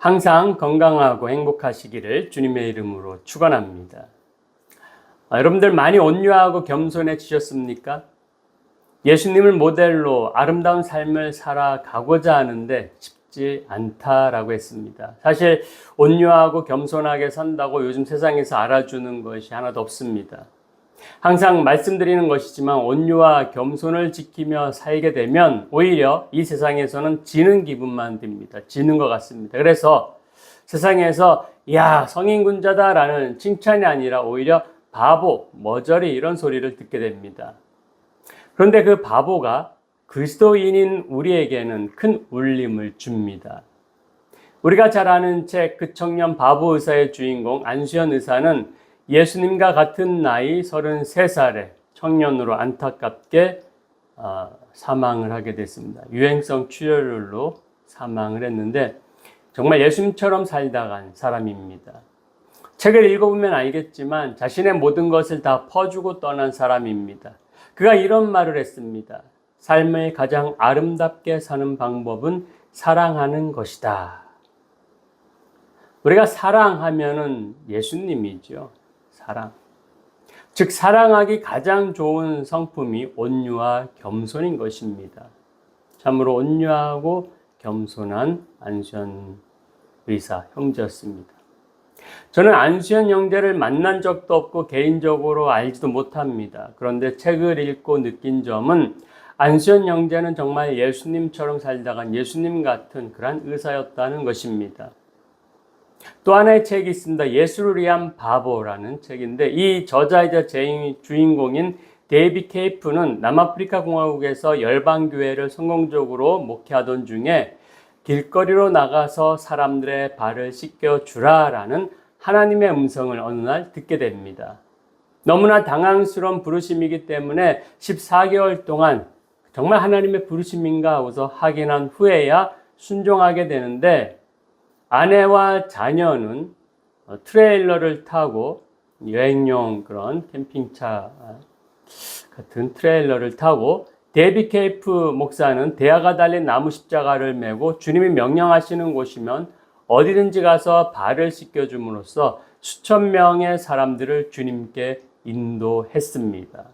항상 건강하고 행복하시기를 주님의 이름으로 축원합니다. 여러분들 많이 온유하고 겸손해지셨습니까? 예수님을 모델로 아름다운 삶을 살아가고자 하는데 쉽지 않다라고 했습니다. 사실 온유하고 겸손하게 산다고 요즘 세상에서 알아주는 것이 하나도 없습니다. 항상 말씀드리는 것이지만 온유와 겸손을 지키며 살게 되면 오히려 이 세상에서는 지는 기분만 듭니다. 지는 것 같습니다. 그래서 세상에서 야, 성인군자다라는 칭찬이 아니라 오히려 바보, 머저리 이런 소리를 듣게 됩니다. 그런데 그 바보가 그리스도인인 우리에게는 큰 울림을 줍니다. 우리가 잘 아는 책 그 청년 바보 의사의 주인공 안수현 의사는 예수님과 같은 나이 33살의 청년으로 안타깝게 사망을 하게 됐습니다. 유행성 출혈로 사망을 했는데 정말 예수님처럼 살다간 사람입니다. 책을 읽어보면 알겠지만 자신의 모든 것을 다 퍼주고 떠난 사람입니다. 그가 이런 말을 했습니다. 삶을 가장 아름답게 사는 방법은 사랑하는 것이다. 우리가 사랑하면은 예수님이죠. 사랑. 즉 사랑하기 가장 좋은 성품이 온유와 겸손인 것입니다. 참으로 온유하고 겸손한 안수현 의사 형제였습니다. 저는 안수현 형제를 만난 적도 없고 개인적으로 알지도 못합니다. 그런데 책을 읽고 느낀 점은 안수현 형제는 정말 예수님처럼 살다간 예수님 같은 그런 의사였다는 것입니다. 또 하나의 책이 있습니다. 예수를 위한 바보라는 책인데 이 저자이자 주인공인 데이비 케이프는 남아프리카 공화국에서 열방교회를 성공적으로 목회하던 중에 길거리로 나가서 사람들의 발을 씻겨주라라는 하나님의 음성을 어느 날 듣게 됩니다. 너무나 당황스러운 부르심이기 때문에 14개월 동안 정말 하나님의 부르심인가 하고서 확인한 후에야 순종하게 되는데 아내와 자녀는 트레일러를 타고 여행용 그런 캠핑차 같은 트레일러를 타고 데이비 케이프 목사는 대야가 달린 나무 십자가를 메고 주님이 명령하시는 곳이면 어디든지 가서 발을 씻겨줌으로써 수천 명의 사람들을 주님께 인도했습니다.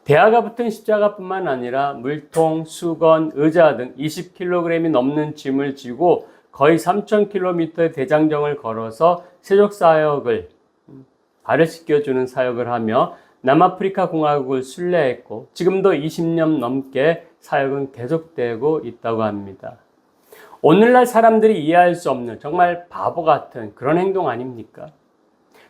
대야가 붙은 십자가뿐만 아니라 물통, 수건, 의자 등 20kg이 넘는 짐을 지고 거의 3,000km의 대장정을 걸어서 세족 사역을 발을 씻겨주는 사역을 하며 남아프리카 공화국을 순례했고 지금도 20년 넘게 사역은 계속되고 있다고 합니다. 오늘날 사람들이 이해할 수 없는 정말 바보 같은 그런 행동 아닙니까?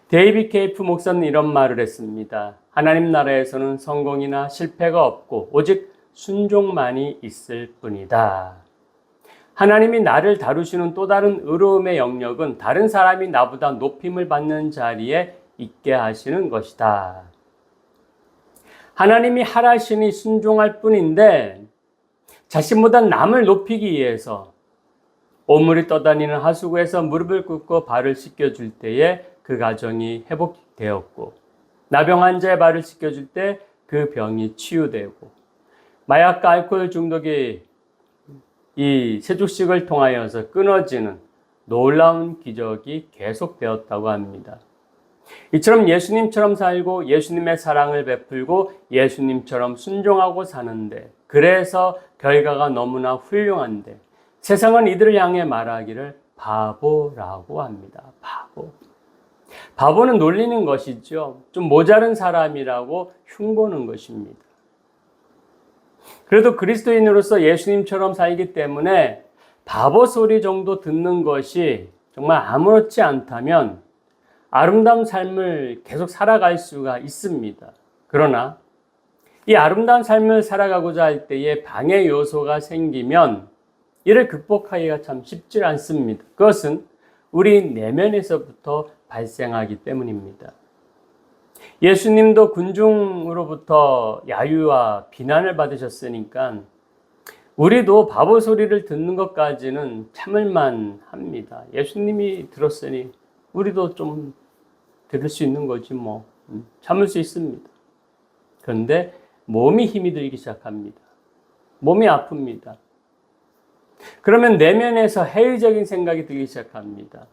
데이비 케이프 목사는 이런 말을 했습니다. 하나님 나라에서는 성공이나 실패가 없고 오직 순종만이 있을 뿐이다. 하나님이 나를 다루시는 또 다른 의로움의 영역은 다른 사람이 나보다 높임을 받는 자리에 있게 하시는 것이다. 하나님이 하라시니 순종할 뿐인데 자신보다 남을 높이기 위해서 오물이 떠다니는 하수구에서 무릎을 꿇고 발을 씻겨줄 때에 그 가정이 회복되었고 나병 환자의 발을 씻겨줄 때 그 병이 치유되고 마약과 알코올 중독이 이 세족식을 통하여서 끊어지는 놀라운 기적이 계속되었다고 합니다. 이처럼 예수님처럼 살고 예수님의 사랑을 베풀고 예수님처럼 순종하고 사는데 그래서 결과가 너무나 훌륭한데 세상은 이들을 향해 말하기를 바보라고 합니다. 바보. 바보는 놀리는 것이죠. 좀 모자른 사람이라고 흉보는 것입니다. 그래도 그리스도인으로서 예수님처럼 살기 때문에 바보 소리 정도 듣는 것이 정말 아무렇지 않다면 아름다운 삶을 계속 살아갈 수가 있습니다. 그러나 이 아름다운 삶을 살아가고자 할 때에 방해 요소가 생기면 이를 극복하기가 참 쉽지 않습니다. 그것은 우리 내면에서부터 발생하기 때문입니다. 예수님도 군중으로부터 야유와 비난을 받으셨으니까 우리도 바보 소리를 듣는 것까지는 참을만 합니다. 예수님이 들었으니 우리도 좀 들을 수 있는 거지 뭐. 참을 수 있습니다. 그런데 몸이 힘이 들기 시작합니다. 몸이 아픕니다. 그러면 내면에서 회의적인 생각이 들기 시작합니다.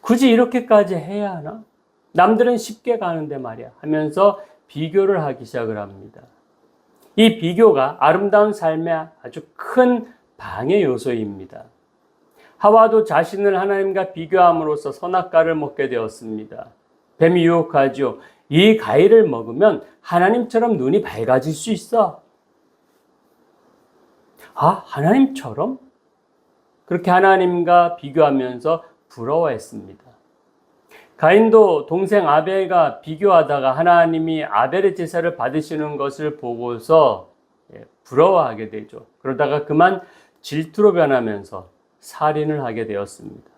굳이 이렇게까지 해야 하나? 남들은 쉽게 가는데 말이야 하면서 비교를 하기 시작을 합니다. 이 비교가 아름다운 삶의 아주 큰 방해 요소입니다. 하와도 자신을 하나님과 비교함으로써 선악과를 먹게 되었습니다. 뱀이 유혹하죠. 이 과일을 먹으면 하나님처럼 눈이 밝아질 수 있어. 아, 하나님처럼? 그렇게 하나님과 비교하면서 부러워했습니다. 가인도 동생 아벨과 비교하다가 하나님이 아벨의 제사를 받으시는 것을 보고서 부러워하게 되죠. 그러다가 그만 질투로 변하면서 살인을 하게 되었습니다.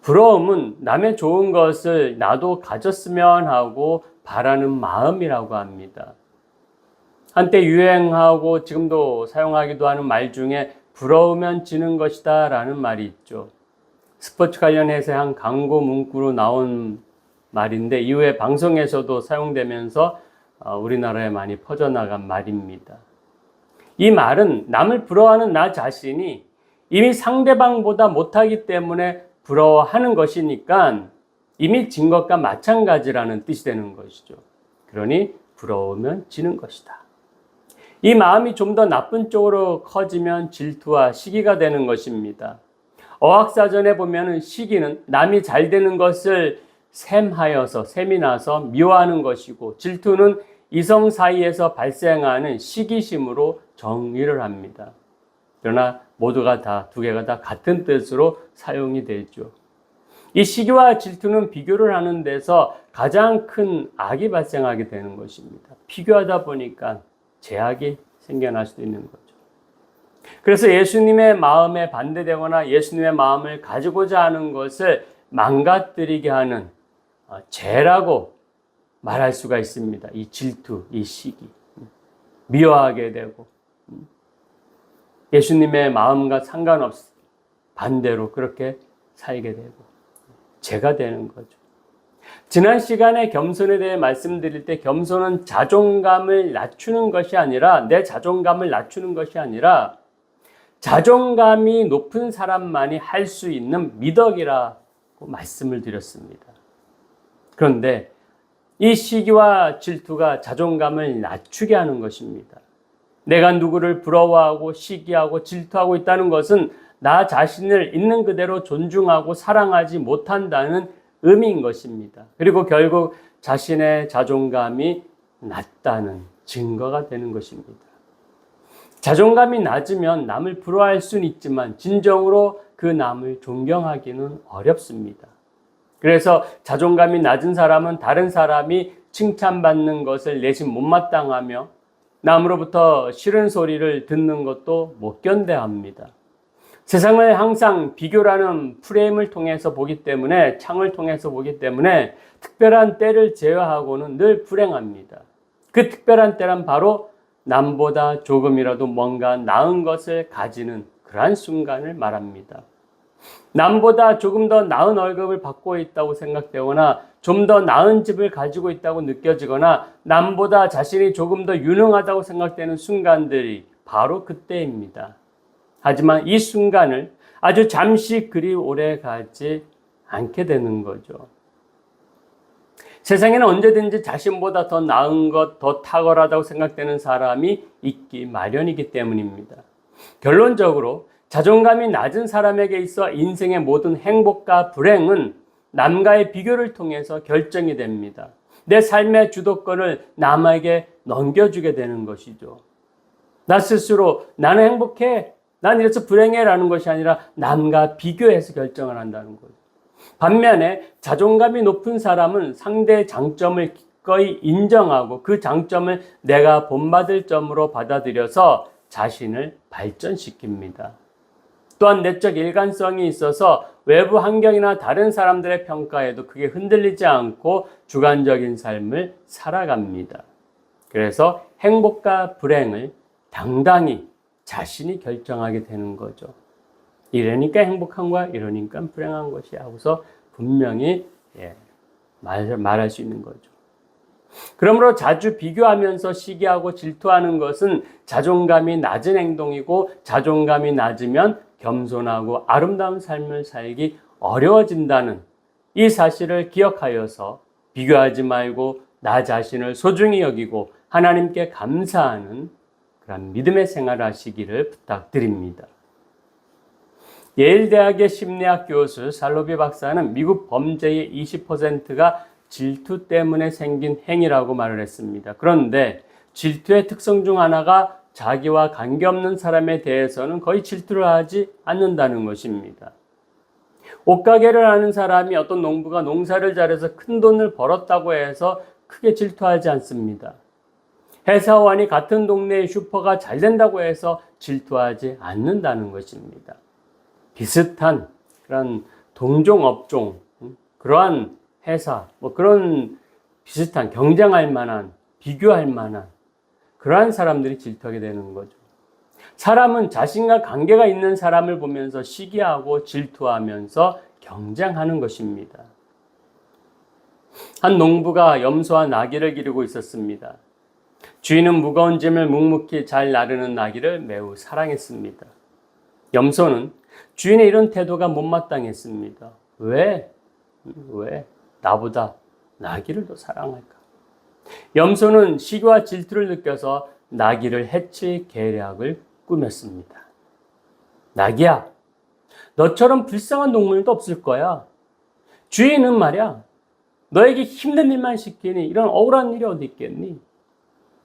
부러움은 남의 좋은 것을 나도 가졌으면 하고 바라는 마음이라고 합니다. 한때 유행하고 지금도 사용하기도 하는 말 중에 부러우면 지는 것이다 라는 말이 있죠. 스포츠 관련해서 한 광고 문구로 나온 말인데 이후에 방송에서도 사용되면서 우리나라에 많이 퍼져나간 말입니다. 이 말은 남을 부러워하는 나 자신이 이미 상대방보다 못하기 때문에 부러워하는 것이니까 이미 진 것과 마찬가지라는 뜻이 되는 것이죠. 그러니 부러우면 지는 것이다. 이 마음이 좀 더 나쁜 쪽으로 커지면 질투와 시기가 되는 것입니다. 어학사전에 보면 시기는 남이 잘 되는 것을 셈이 나서 미워하는 것이고 질투는 이성 사이에서 발생하는 시기심으로 정의를 합니다. 그러나 모두가 두 개가 다 같은 뜻으로 사용이 되죠. 이 시기와 질투는 비교를 하는 데서 가장 큰 악이 발생하게 되는 것입니다. 비교하다 보니까 제약이 생겨날 수도 있는 거죠. 그래서 예수님의 마음에 반대되거나 예수님의 마음을 가지고자 하는 것을 망가뜨리게 하는 죄라고 말할 수가 있습니다. 이 질투, 이 시기. 미워하게 되고 예수님의 마음과 상관없이 반대로 그렇게 살게 되고 죄가 되는 거죠. 지난 시간에 겸손에 대해 말씀드릴 때 겸손은 자존감을 낮추는 것이 아니라 내 자존감을 낮추는 것이 아니라 자존감이 높은 사람만이 할 수 있는 미덕이라고 말씀을 드렸습니다. 그런데 이 시기와 질투가 자존감을 낮추게 하는 것입니다. 내가 누구를 부러워하고 시기하고 질투하고 있다는 것은 나 자신을 있는 그대로 존중하고 사랑하지 못한다는 의미인 것입니다. 그리고 결국 자신의 자존감이 낮다는 증거가 되는 것입니다. 자존감이 낮으면 남을 부러워할 수는 있지만 진정으로 그 남을 존경하기는 어렵습니다. 그래서 자존감이 낮은 사람은 다른 사람이 칭찬받는 것을 내심 못마땅하며 남으로부터 싫은 소리를 듣는 것도 못 견뎌합니다. 세상을 항상 비교라는 프레임을 통해서 보기 때문에 창을 통해서 보기 때문에 특별한 때를 제외하고는 늘 불행합니다. 그 특별한 때란 바로 남보다 조금이라도 뭔가 나은 것을 가지는 그러한 순간을 말합니다. 남보다 조금 더 나은 월급을 받고 있다고 생각되거나 좀 더 나은 집을 가지고 있다고 느껴지거나 남보다 자신이 조금 더 유능하다고 생각되는 순간들이 바로 그때입니다. 하지만 이 순간을 아주 잠시 그리 오래 가지 않게 되는 거죠. 세상에는 언제든지 자신보다 더 나은 것, 더 탁월하다고 생각되는 사람이 있기 마련이기 때문입니다. 결론적으로 자존감이 낮은 사람에게 있어 인생의 모든 행복과 불행은 남과의 비교를 통해서 결정이 됩니다. 내 삶의 주도권을 남에게 넘겨주게 되는 것이죠. 나 스스로 나는 행복해, 난 이래서 불행해 라는 것이 아니라 남과 비교해서 결정을 한다는 거죠. 반면에 자존감이 높은 사람은 상대의 장점을 기꺼이 인정하고 그 장점을 내가 본받을 점으로 받아들여서 자신을 발전시킵니다. 또한 내적 일관성이 있어서 외부 환경이나 다른 사람들의 평가에도 크게 흔들리지 않고 주관적인 삶을 살아갑니다. 그래서 행복과 불행을 당당히 자신이 결정하게 되는 거죠. 이러니까 행복한 거야, 이러니까 불행한 것이야 하고서 분명히 말할 수 있는 거죠. 그러므로 자주 비교하면서 시기하고 질투하는 것은 자존감이 낮은 행동이고, 자존감이 낮으면 겸손하고 아름다운 삶을 살기 어려워진다는 이 사실을 기억하여서 비교하지 말고 나 자신을 소중히 여기고 하나님께 감사하는 그런 믿음의 생활을 하시기를 부탁드립니다. 예일대학의 심리학 교수 살로비 박사는 미국 범죄의 20%가 질투 때문에 생긴 행위라고 말을 했습니다. 그런데 질투의 특성 중 하나가 자기와 관계없는 사람에 대해서는 거의 질투를 하지 않는다는 것입니다. 옷가게를 하는 사람이 어떤 농부가 농사를 잘해서 큰 돈을 벌었다고 해서 크게 질투하지 않습니다. 회사원이 같은 동네의 슈퍼가 잘 된다고 해서 질투하지 않는다는 것입니다. 비슷한 그런 동종 업종, 그러한 회사, 그런 비슷한 경쟁할 만한, 비교할 만한 그러한 사람들이 질투하게 되는 거죠. 사람은 자신과 관계가 있는 사람을 보면서 시기하고 질투하면서 경쟁하는 것입니다. 한 농부가 염소와 나귀를 기르고 있었습니다. 주인은 무거운 짐을 묵묵히 잘 나르는 나귀를 매우 사랑했습니다. 염소는 주인의 이런 태도가 못마땅했습니다. 왜 나보다 나귀를 더 사랑할까? 염소는 시기와 질투를 느껴서 나귀를 해칠 계략을 꾸몄습니다. 나귀야, 너처럼 불쌍한 동물도 없을 거야. 주인은 말이야, 너에게 힘든 일만 시키니 이런 억울한 일이 어디 있겠니?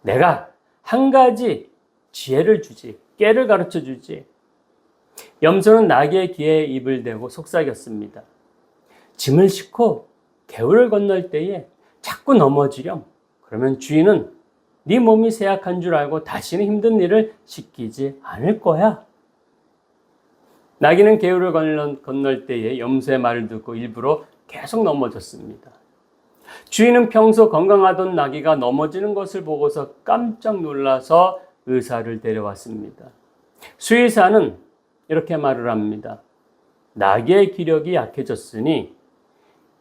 내가 한 가지 지혜를 주지, 깨를 가르쳐 주지. 염소는 나귀의 귀에 입을 대고 속삭였습니다. 짐을 싣고 개울을 건널 때에 자꾸 넘어지렴. 그러면 주인은 네 몸이 쇠약한 줄 알고 다시는 힘든 일을 시키지 않을 거야. 나귀는 개울을 건널 때에 염소의 말을 듣고 일부러 계속 넘어졌습니다. 주인은 평소 건강하던 나귀가 넘어지는 것을 보고서 깜짝 놀라서 의사를 데려왔습니다. 수의사는 이렇게 말을 합니다. 나귀의 기력이 약해졌으니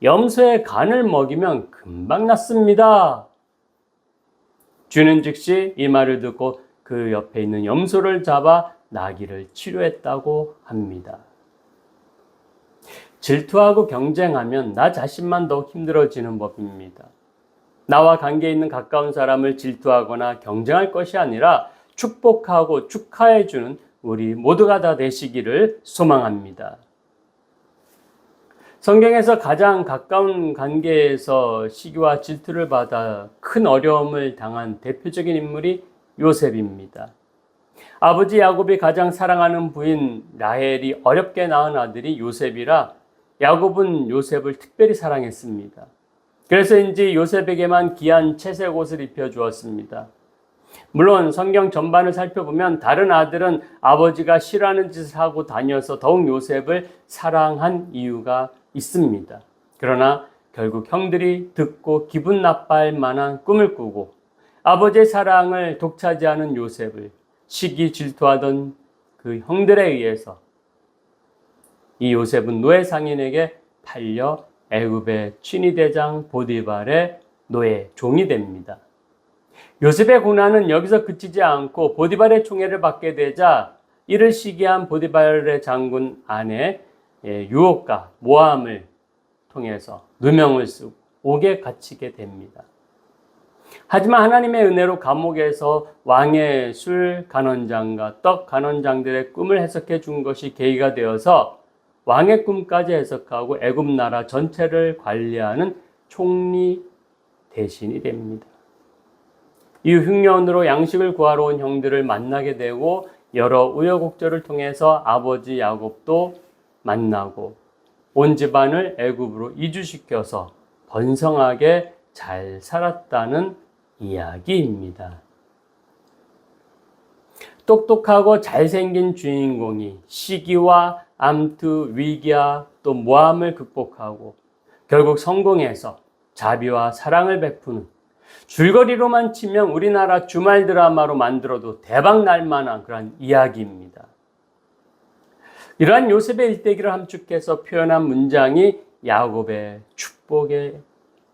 염소의 간을 먹이면 금방 낫습니다. 주인은 즉시 이 말을 듣고 그 옆에 있는 염소를 잡아 나귀를 치료했다고 합니다. 질투하고 경쟁하면 나 자신만 더욱 힘들어지는 법입니다. 나와 관계 있는 가까운 사람을 질투하거나 경쟁할 것이 아니라 축복하고 축하해주는 우리 모두가 다 되시기를 소망합니다. 성경에서 가장 가까운 관계에서 시기와 질투를 받아 큰 어려움을 당한 대표적인 인물이 요셉입니다. 아버지 야곱이 가장 사랑하는 부인 라헬이 어렵게 낳은 아들이 요셉이라 야곱은 요셉을 특별히 사랑했습니다. 그래서인지 요셉에게만 귀한 채색 옷을 입혀주었습니다. 물론 성경 전반을 살펴보면 다른 아들은 아버지가 싫어하는 짓을 하고 다녀서 더욱 요셉을 사랑한 이유가 있습니다. 그러나 결국 형들이 듣고 기분 나빠할 만한 꿈을 꾸고 아버지의 사랑을 독차지하는 요셉을 시기 질투하던 그 형들에 의해서 이 요셉은 노예 상인에게 팔려 애굽의 친위대장 보디발의 노예 종이 됩니다. 요셉의 고난은 여기서 그치지 않고 보디발의 총애를 받게 되자 이를 시기한 보디발의 장군 아내 유혹과 모함을 통해서 누명을 쓰고 옥에 갇히게 됩니다. 하지만 하나님의 은혜로 감옥에서 왕의 술 간원장과 떡 간원장들의 꿈을 해석해 준 것이 계기가 되어서 왕의 꿈까지 해석하고 애굽 나라 전체를 관리하는 총리 대신이 됩니다. 이후 흉년으로 양식을 구하러 온 형들을 만나게 되고 여러 우여곡절을 통해서 아버지 야곱도 만나고 온 집안을 애굽으로 이주시켜서 번성하게 잘 살았다는 이야기입니다. 똑똑하고 잘생긴 주인공이 시기와 암투, 위기와 또 모함을 극복하고 결국 성공해서 자비와 사랑을 베푸는 줄거리로만 치면 우리나라 주말 드라마로 만들어도 대박 날 만한 그런 이야기입니다. 이러한 요셉의 일대기를 함축해서 표현한 문장이 야곱의 축복에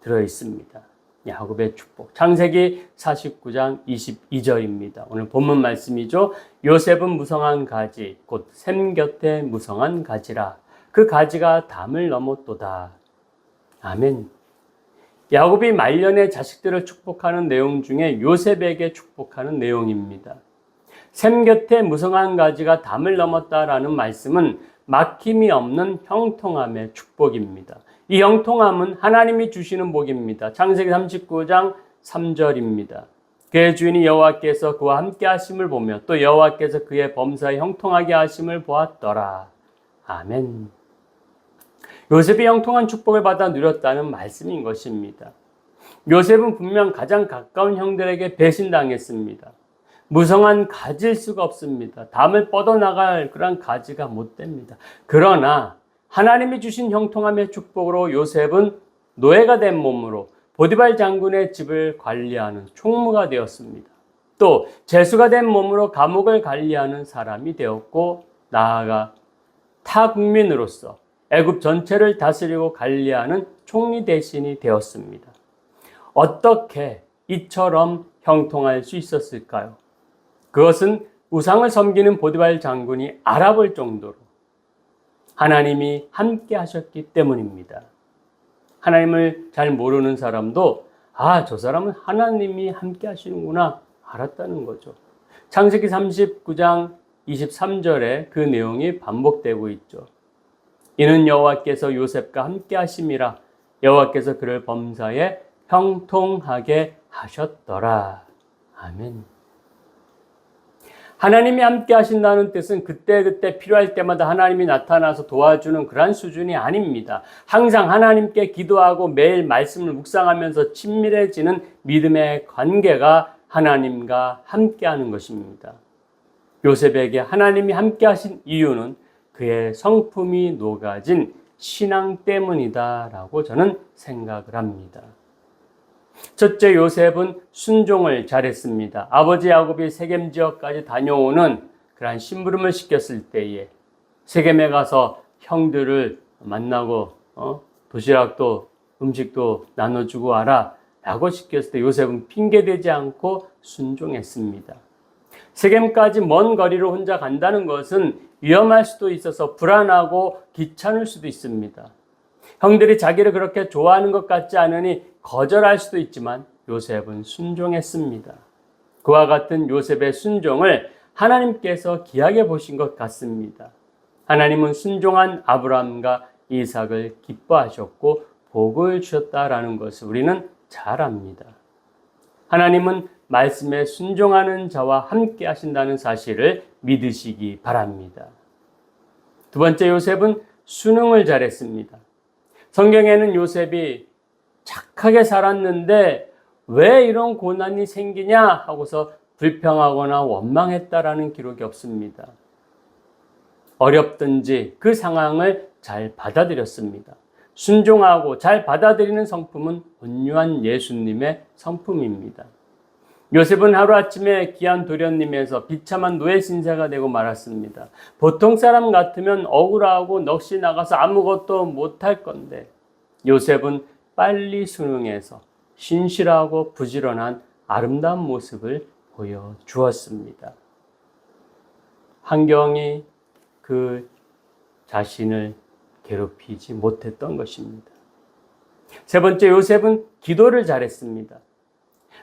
들어 있습니다. 야곱의 축복. 창세기 49장 22절입니다. 오늘 본문 말씀이죠. 요셉은 무성한 가지, 곧 샘 곁에 무성한 가지라. 그 가지가 담을 넘었도다. 아멘. 야곱이 말년에 자식들을 축복하는 내용 중에 요셉에게 축복하는 내용입니다. 샘 곁에 무성한 가지가 담을 넘었다라는 말씀은 막힘이 없는 형통함의 축복입니다. 이 형통함은 하나님이 주시는 복입니다. 창세기 39장 3절입니다. 그의 주인이 여호와께서 그와 함께 하심을 보며 또 여호와께서 그의 범사에 형통하게 하심을 보았더라. 아멘. 요셉이 형통한 축복을 받아 누렸다는 말씀인 것입니다. 요셉은 분명 가장 가까운 형들에게 배신당했습니다. 무성한 가지일 수가 없습니다. 담을 뻗어나갈 그런 가지가 못 됩니다. 그러나 하나님이 주신 형통함의 축복으로 요셉은 노예가 된 몸으로 보디발 장군의 집을 관리하는 총무가 되었습니다. 또 제수가 된 몸으로 감옥을 관리하는 사람이 되었고 나아가 타 국민으로서 애굽 전체를 다스리고 관리하는 총리 대신이 되었습니다. 어떻게 이처럼 형통할 수 있었을까요? 그것은 우상을 섬기는 보디발 장군이 알아볼 정도로 하나님이 함께 하셨기 때문입니다. 하나님을 잘 모르는 사람도 저 사람은 하나님이 함께 하시는구나 알았다는 거죠. 창세기 39장 23절에 그 내용이 반복되고 있죠. 이는 여호와께서 요셉과 함께 하심이라 여호와께서 그를 범사에 형통하게 하셨더라. 아멘. 하나님이 함께 하신다는 뜻은 그때그때 필요할 때마다 하나님이 나타나서 도와주는 그런 수준이 아닙니다. 항상 하나님께 기도하고 매일 말씀을 묵상하면서 친밀해지는 믿음의 관계가 하나님과 함께하는 것입니다. 요셉에게 하나님이 함께 하신 이유는 그의 성품이 녹아진 신앙 때문이다라고 저는 생각을 합니다. 첫째, 요셉은 순종을 잘했습니다. 아버지 야곱이 세겜 지역까지 다녀오는 그러한 심부름을 시켰을 때에 세겜에 가서 형들을 만나고 도시락도 음식도 나눠주고 와라 라고 시켰을 때 요셉은 핑계대지 않고 순종했습니다. 세겜까지 먼 거리를 혼자 간다는 것은 위험할 수도 있어서 불안하고 귀찮을 수도 있습니다. 형들이 자기를 그렇게 좋아하는 것 같지 않으니 거절할 수도 있지만 요셉은 순종했습니다. 그와 같은 요셉의 순종을 하나님께서 귀하게 보신 것 같습니다. 하나님은 순종한 아브라함과 이삭을 기뻐하셨고 복을 주셨다라는 것을 우리는 잘 압니다. 하나님은 말씀에 순종하는 자와 함께 하신다는 사실을 믿으시기 바랍니다. 두 번째, 요셉은 순응을 잘했습니다. 성경에는 요셉이 착하게 살았는데 왜 이런 고난이 생기냐 하고서 불평하거나 원망했다라는 기록이 없습니다. 어렵든지 그 상황을 잘 받아들였습니다. 순종하고 잘 받아들이는 성품은 온유한 예수님의 성품입니다. 요셉은 하루아침에 귀한 도련님에서 비참한 노예 신세가 되고 말았습니다. 보통 사람 같으면 억울하고 넋이 나가서 아무것도 못할 건데 요셉은 빨리 순응해서 신실하고 부지런한 아름다운 모습을 보여주었습니다. 환경이 그 자신을 괴롭히지 못했던 것입니다. 세 번째, 요셉은 기도를 잘했습니다.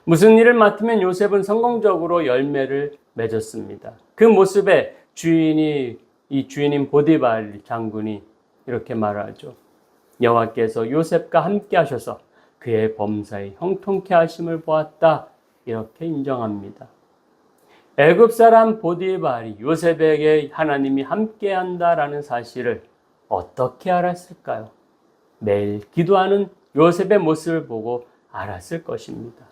무슨 일을 맡으면 요셉은 성공적으로 열매를 맺었습니다. 그 모습에 주인인 보디발 장군이 이렇게 말하죠. 여호와께서 요셉과 함께 하셔서 그의 범사에 형통케 하심을 보았다. 이렇게 인정합니다. 애굽 사람 보디발이 요셉에게 하나님이 함께 한다라는 사실을 어떻게 알았을까요? 매일 기도하는 요셉의 모습을 보고 알았을 것입니다.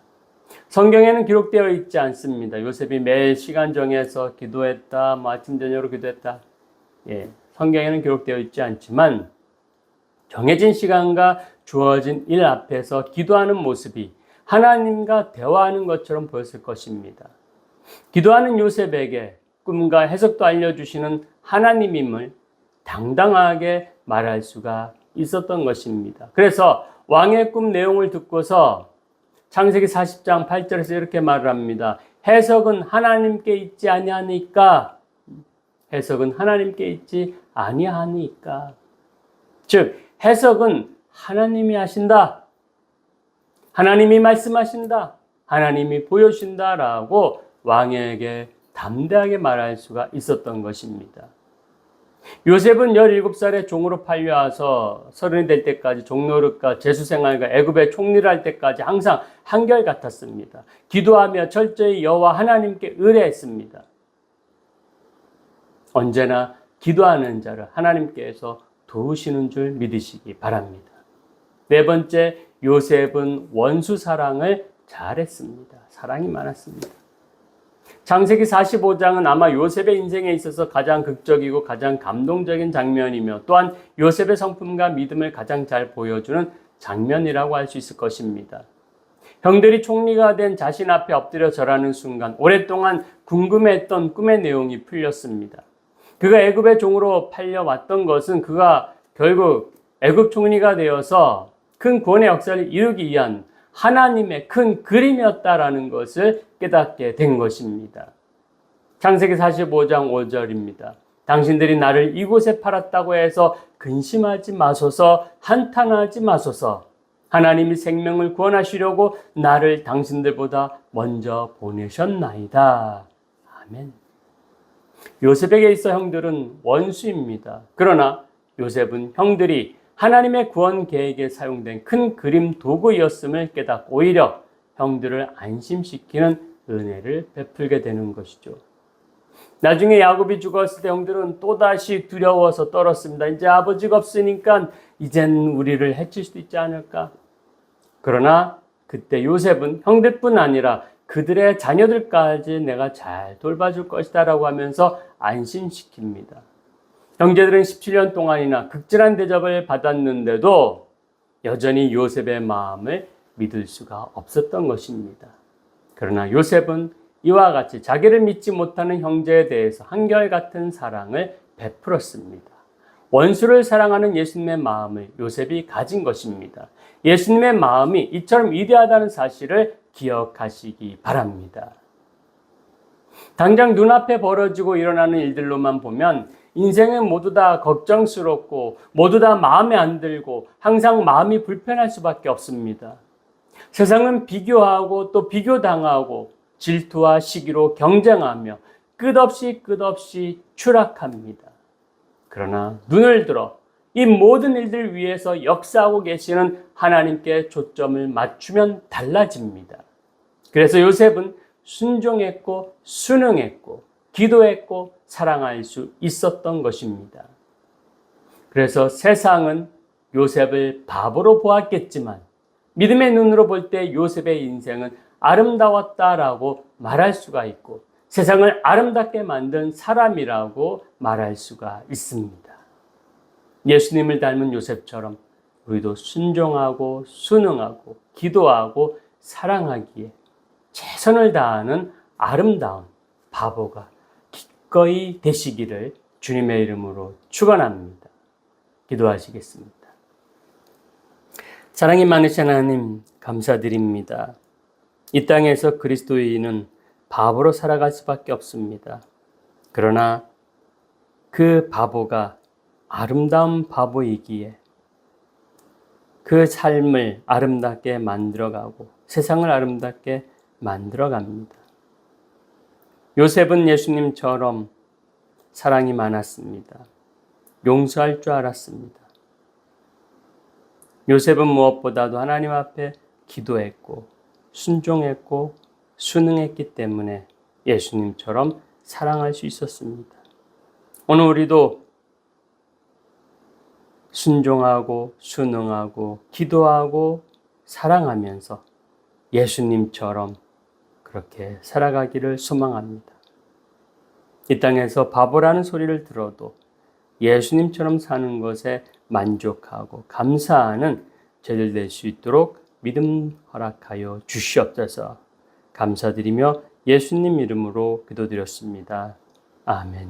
성경에는 기록되어 있지 않습니다. 요셉이 매일 시간 정해서 기도했다, 아침 저녁으로 기도했다. 성경에는 기록되어 있지 않지만 정해진 시간과 주어진 일 앞에서 기도하는 모습이 하나님과 대화하는 것처럼 보였을 것입니다. 기도하는 요셉에게 꿈과 해석도 알려주시는 하나님임을 당당하게 말할 수가 있었던 것입니다. 그래서 왕의 꿈 내용을 듣고서 창세기 40장 8절에서 이렇게 말을 합니다. 해석은 하나님께 있지 아니하니까. 해석은 하나님께 있지 아니하니까. 즉 해석은 하나님이 하신다. 하나님이 말씀하신다. 하나님이 보여주신다라고 왕에게 담대하게 말할 수가 있었던 것입니다. 요셉은 17살에 종으로 팔려와서 30이 될 때까지 종노릇과 제수생활과 애굽의 총리를 할 때까지 항상 한결같았습니다. 기도하며 철저히 여호와 하나님께 의뢰했습니다. 언제나 기도하는 자를 하나님께서 도우시는 줄 믿으시기 바랍니다. 네 번째, 요셉은 원수 사랑을 잘했습니다. 사랑이 많았습니다. 창세기 45장은 아마 요셉의 인생에 있어서 가장 극적이고 가장 감동적인 장면이며 또한 요셉의 성품과 믿음을 가장 잘 보여주는 장면이라고 할 수 있을 것입니다. 형들이 총리가 된 자신 앞에 엎드려 절하는 순간 오랫동안 궁금해했던 꿈의 내용이 풀렸습니다. 그가 애굽의 종으로 팔려왔던 것은 그가 결국 애굽 총리가 되어서 큰 구원의 역사를 이루기 위한 하나님의 큰 그림이었다라는 것을 깨닫게 된 것입니다. 창세기 45장 5절입니다. 당신들이 나를 이곳에 팔았다고 해서 근심하지 마소서, 한탄하지 마소서. 하나님이 생명을 구원하시려고 나를 당신들보다 먼저 보내셨나이다. 아멘. 요셉에게 있어 형들은 원수입니다. 그러나 요셉은 형들이 하나님의 구원 계획에 사용된 큰 그림 도구였음을 깨닫고 오히려 형들을 안심시키는 은혜를 베풀게 되는 것이죠. 나중에 야곱이 죽었을 때 형들은 또다시 두려워서 떨었습니다. 이제 아버지가 없으니까 이젠 우리를 해칠 수도 있지 않을까? 그러나 그때 요셉은 형들뿐 아니라 그들의 자녀들까지 내가 잘 돌봐줄 것이다 라고 하면서 안심시킵니다. 형제들은 17년 동안이나 극진한 대접을 받았는데도 여전히 요셉의 마음을 믿을 수가 없었던 것입니다. 그러나 요셉은 이와 같이 자기를 믿지 못하는 형제에 대해서 한결같은 사랑을 베풀었습니다. 원수를 사랑하는 예수님의 마음을 요셉이 가진 것입니다. 예수님의 마음이 이처럼 위대하다는 사실을 기억하시기 바랍니다. 당장 눈앞에 벌어지고 일어나는 일들로만 보면 인생은 모두 다 걱정스럽고 모두 다 마음에 안 들고 항상 마음이 불편할 수밖에 없습니다. 세상은 비교하고 또 비교당하고 질투와 시기로 경쟁하며 끝없이 추락합니다. 그러나 눈을 들어 이 모든 일들 위해서 역사하고 계시는 하나님께 초점을 맞추면 달라집니다. 그래서 요셉은 순종했고 순응했고 기도했고 사랑할 수 있었던 것입니다. 그래서 세상은 요셉을 바보로 보았겠지만 믿음의 눈으로 볼 때 요셉의 인생은 아름다웠다라고 말할 수가 있고 세상을 아름답게 만든 사람이라고 말할 수가 있습니다. 예수님을 닮은 요셉처럼 우리도 순종하고 순응하고 기도하고 사랑하기에 최선을 다하는 아름다운 바보가 기꺼이 되시기를 주님의 이름으로 축원합니다. 기도하시겠습니다. 사랑이 많으신 하나님 감사드립니다. 이 땅에서 그리스도인은 바보로 살아갈 수밖에 없습니다. 그러나 그 바보가 아름다운 바보이기에 그 삶을 아름답게 만들어가고 세상을 아름답게 만들어갑니다. 요셉은 예수님처럼 사랑이 많았습니다. 용서할 줄 알았습니다. 요셉은 무엇보다도 하나님 앞에 기도했고 순종했고 순응했기 때문에 예수님처럼 사랑할 수 있었습니다. 오늘 우리도 순종하고 순응하고 기도하고 사랑하면서 예수님처럼 그렇게 살아가기를 소망합니다. 이 땅에서 바보라는 소리를 들어도 예수님처럼 사는 것에 만족하고 감사하는 저희들 될 수 있도록 믿음 허락하여 주시옵소서. 감사드리며 예수님 이름으로 기도드렸습니다. 아멘.